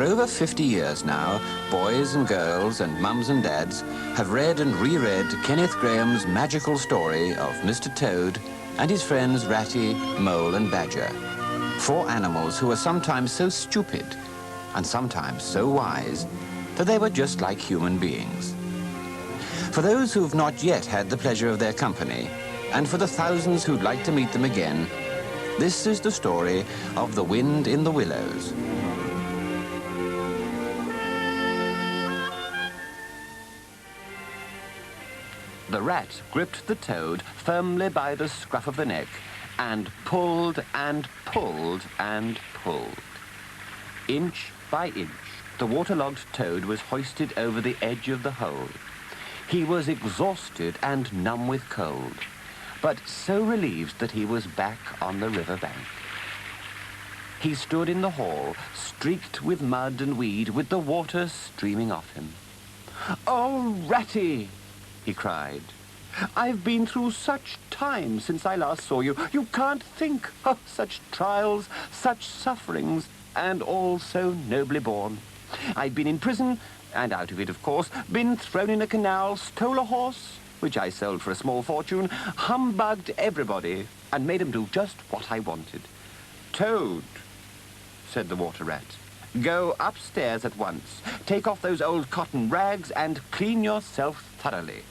over 50 years now, boys and girls and mums and dads have read and reread Kenneth Grahame's magical story of Mr. Toad and his friends Ratty, Mole and Badger. 4 animals who were sometimes so stupid and sometimes so wise that they were just like human beings. For those who've not yet had the pleasure of their company, and for the thousands who'd like to meet them again, this is the story of The Wind in the Willows. The rat gripped the toad firmly by the scruff of the neck and pulled and pulled and pulled. Inch by inch, the waterlogged toad was hoisted over the edge of the hole. He was exhausted and numb with cold, but so relieved that he was back on the river bank. He stood in the hall, streaked with mud and weed, with the water streaming off him. "Oh, Ratty!" he cried. "I've been through such time since I last saw you. You can't think. Oh, such trials, such sufferings, and all so nobly borne. I've been in prison, and out of it, of course, been thrown in a canal, stole a horse, which I sold for a small fortune, humbugged everybody, and made 'em do just what I wanted. Toad," said the water rat, "go upstairs at once, take off those old cotton rags, and clean yourself thoroughly.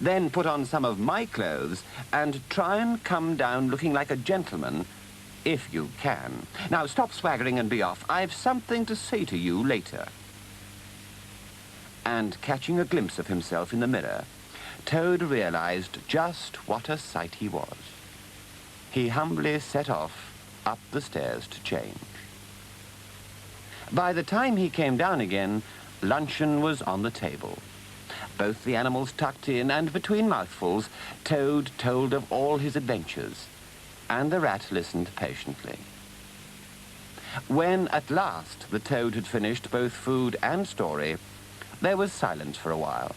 Then put on some of my clothes, and try and come down looking like a gentleman, if you can. Now stop swaggering and be off. I've something to say to you later." And catching a glimpse of himself in the mirror, Toad realized just what a sight he was. He humbly set off up the stairs to change. By the time he came down again, luncheon was on the table. Both the animals tucked in, and between mouthfuls, Toad told of all his adventures, and the rat listened patiently. When at last the toad had finished both food and story, there was silence for a while.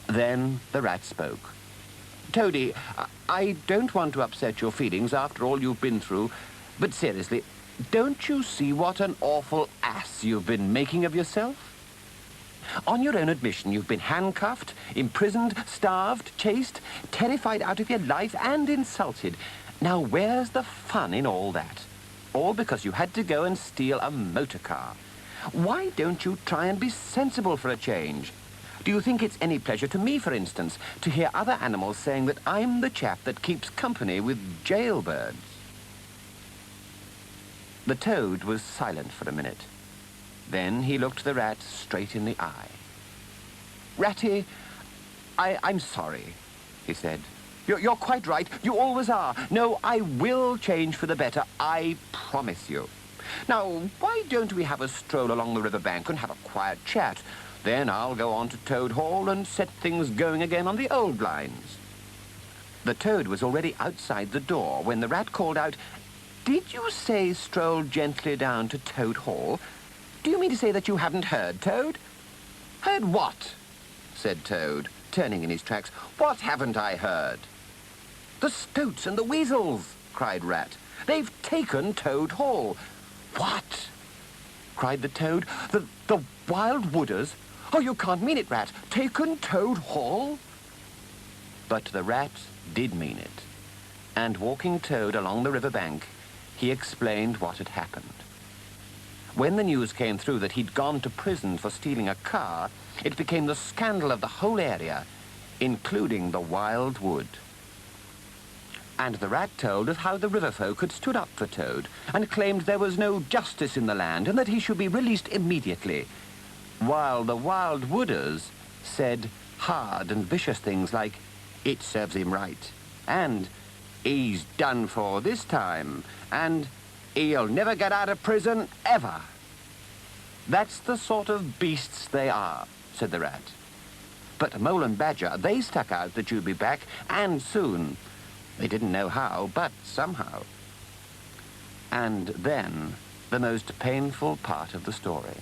Then the rat spoke. "Toady, I don't want to upset your feelings after all you've been through, but seriously, don't you see what an awful ass you've been making of yourself? On your own admission, you've been handcuffed, imprisoned, starved, chased, terrified out of your life, and insulted. Now, where's the fun in all that? All because you had to go and steal a motor car. Why don't you try and be sensible for a change? Do you think it's any pleasure to me, for instance, to hear other animals saying that I'm the chap that keeps company with jailbirds?" The toad was silent for a minute. Then he looked the rat straight in the eye. "Ratty, I'm sorry," he said. You're quite right. You always are. No, I will change for the better. I promise you. Now, why don't we have a stroll along the river bank and have a quiet chat? Then I'll go on to Toad Hall and set things going again on the old lines." The toad was already outside the door when the rat called out, "Did you say stroll gently down to Toad Hall? Do you mean to say that you haven't heard, Toad?" "Heard what?" said Toad, turning in his tracks. "What haven't I heard?" "The stoats and the weasels," cried Rat. "They've taken Toad Hall." "What?" cried the toad. The wild wooders? Oh, you can't mean it, Rat. Taken Toad Hall?" But the rat did mean it. And walking Toad along the river bank, he explained what had happened. When the news came through that he'd gone to prison for stealing a car, it became the scandal of the whole area, including the wild wood. And the rat told of how the river folk had stood up for Toad and claimed there was no justice in the land and that he should be released immediately, while the wild wooders said hard and vicious things like, "It serves him right," and "He's done for this time," and "He'll never get out of prison, ever." "That's the sort of beasts they are," said the rat. But Mole and Badger, they stuck out that you'd be back, and soon. They didn't know how, but somehow. And then, the most painful part of the story.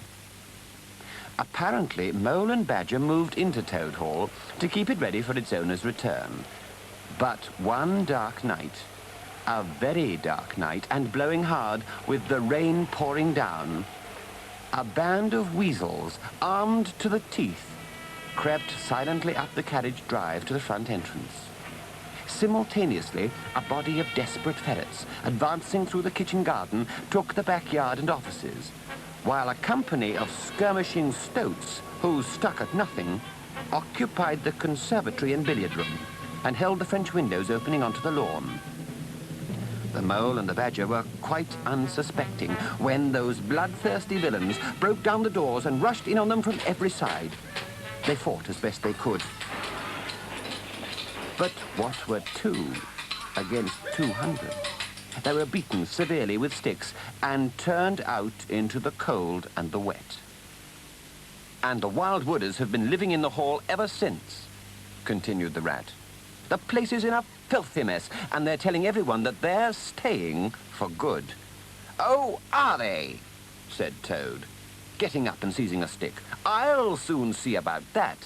Apparently, Mole and Badger moved into Toad Hall to keep it ready for its owner's return. But one dark night, a very dark night, and blowing hard, with the rain pouring down, a band of weasels, armed to the teeth, crept silently up the carriage drive to the front entrance. Simultaneously, a body of desperate ferrets, advancing through the kitchen garden, took the backyard and offices, while a company of skirmishing stoats, who stuck at nothing, occupied the conservatory and billiard room, and held the French windows opening onto the lawn. The mole and the badger were quite unsuspecting when those bloodthirsty villains broke down the doors and rushed in on them from every side. They fought as best they could. But what were 2 against 200? They were beaten severely with sticks and turned out into the cold and the wet. And the wild wooders have been living in the hall ever since, continued the rat. The place is in a filthy mess, and they're telling everyone that they're staying for good. Oh, are they? Said Toad, getting up and seizing a stick. I'll soon see about that.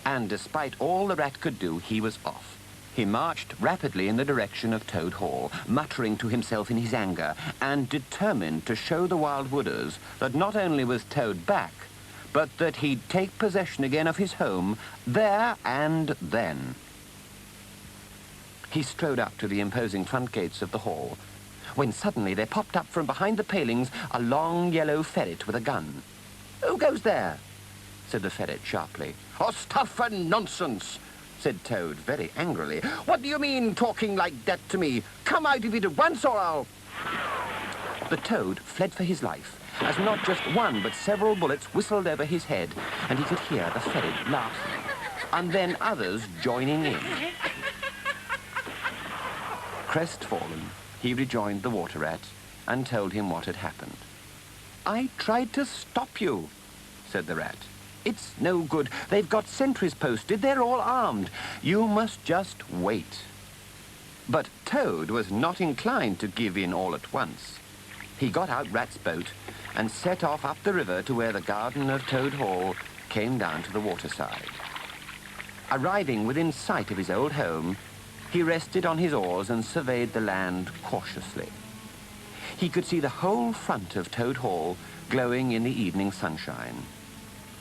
And despite all the rat could do, he was off. He marched rapidly in the direction of Toad Hall, muttering to himself in his anger, and determined to show the wild wooders that not only was Toad back, but that he'd take possession again of his home there and then. He strode up to the imposing front gates of the hall, when suddenly there popped up from behind the palings a long yellow ferret with a gun. "Who goes there?" said the ferret sharply. "Oh, stuff and nonsense," said Toad very angrily. "What do you mean talking like that to me? Come out of it at once or I'll..." The Toad fled for his life, as not just one but several bullets whistled over his head, and he could hear the ferret laughing, and then others joining in. Crestfallen, he rejoined the water rat and told him what had happened. "I tried to stop you," said the rat. "It's no good. They've got sentries posted. They're all armed. You must just wait." But Toad was not inclined to give in all at once. He got out Rat's boat and set off up the river to where the garden of Toad Hall came down to the waterside. Arriving within sight of his old home, he rested on his oars and surveyed the land cautiously. He could see the whole front of Toad Hall glowing in the evening sunshine.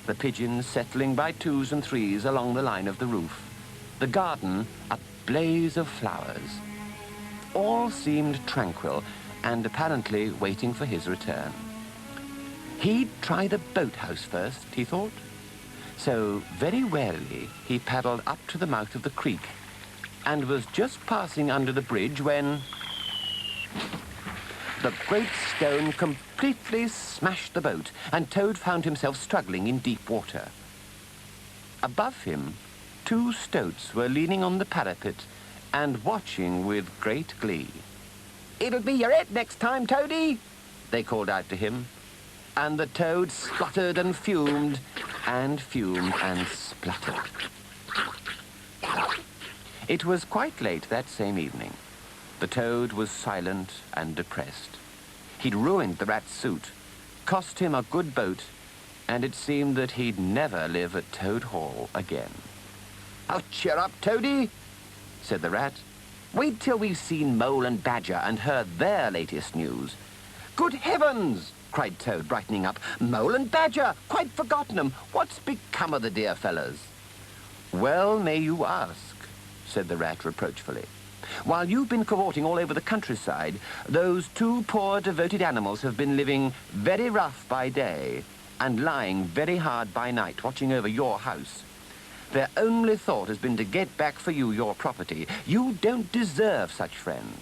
The pigeons settling by 2s and 3s along the line of the roof. The garden a blaze of flowers. All seemed tranquil and apparently waiting for his return. He'd try the boathouse first, he thought. So very warily he paddled up to the mouth of the creek and was just passing under the bridge when the great stone completely smashed the boat, and Toad found himself struggling in deep water. Above him, 2 stoats were leaning on the parapet and watching with great glee. "It'll be your head next time, Toady," they called out to him, and the Toad spluttered and fumed and spluttered. It was quite late that same evening. The Toad was silent and depressed. He'd ruined the rat's suit, cost him a good boat, and it seemed that he'd never live at Toad Hall again. "Oh, cheer up, Toady," said the rat. "Wait till we've seen Mole and Badger and heard their latest news." "Good heavens!" cried Toad, brightening up. "Mole and Badger! Quite forgotten 'em. What's become of the dear fellas?" "Well, may you ask," said the rat reproachfully. "While you've been cavorting all over the countryside, those 2 poor devoted animals have been living very rough by day and lying very hard by night, watching over your house. Their only thought has been to get back for you your property. You don't deserve such friends."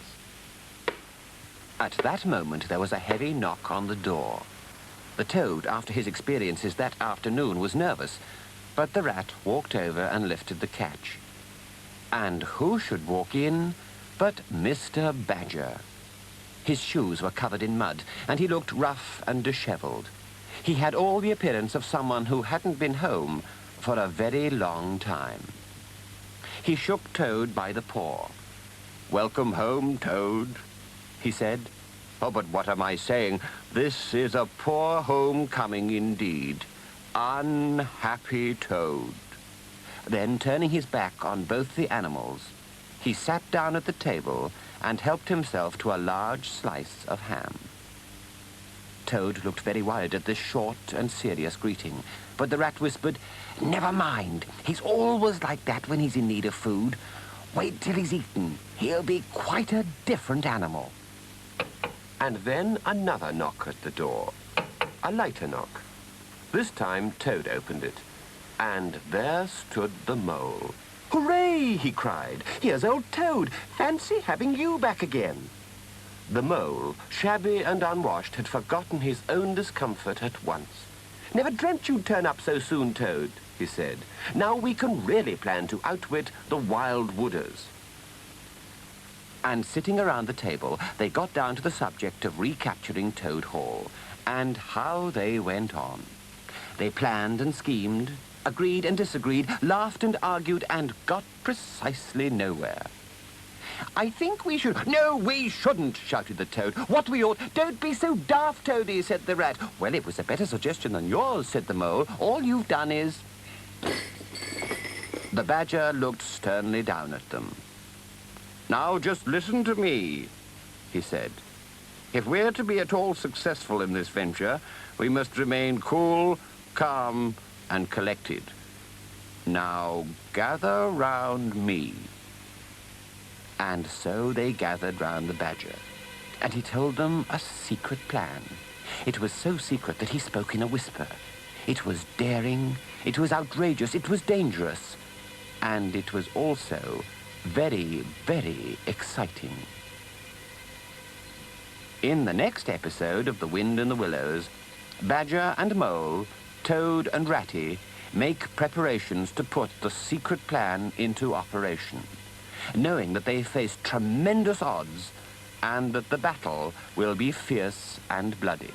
At that moment, there was a heavy knock on the door. The Toad, after his experiences that afternoon, was nervous, but the rat walked over and lifted the catch. And who should walk in but Mr. Badger? His shoes were covered in mud, and he looked rough and disheveled. He had all the appearance of someone who hadn't been home for a very long time. He shook Toad by the paw. "Welcome home, Toad," he said. "Oh, but what am I saying? This is a poor homecoming indeed. Unhappy Toad." Then, turning his back on both the animals, he sat down at the table and helped himself to a large slice of ham. Toad looked very worried at this short and serious greeting, but the rat whispered, "Never mind. He's always like that when he's in need of food. Wait till he's eaten. He'll be quite a different animal." And then another knock at the door. A lighter knock. This time Toad opened it. And there stood the mole. "Hooray!" he cried. "Here's old Toad. Fancy having you back again." The mole, shabby and unwashed, had forgotten his own discomfort at once. "Never dreamt you'd turn up so soon, Toad," he said. "Now we can really plan to outwit the wild wooders." And sitting around the table, they got down to the subject of recapturing Toad Hall, and how they went on. They planned and schemed, agreed and disagreed, laughed and argued, and got precisely nowhere. "I think we should—" "No, we shouldn't," shouted the Toad. "What we ought—" "Don't be so daft, Toady," said the Rat. "Well, it was a better suggestion than yours," said the Mole. "All you've done is—" The Badger looked sternly down at them. "Now just listen to me," he said. "If we're to be at all successful in this venture, we must remain cool, calm, and collected. Now gather round me." And so they gathered round the Badger, and he told them a secret plan. It was so secret that he spoke in a whisper. It was daring, it was outrageous, it was dangerous, and it was also very, very exciting. In the next episode of The Wind in the Willows, Badger and Mole, Toad and Ratty make preparations to put the secret plan into operation, knowing that they face tremendous odds and that the battle will be fierce and bloody.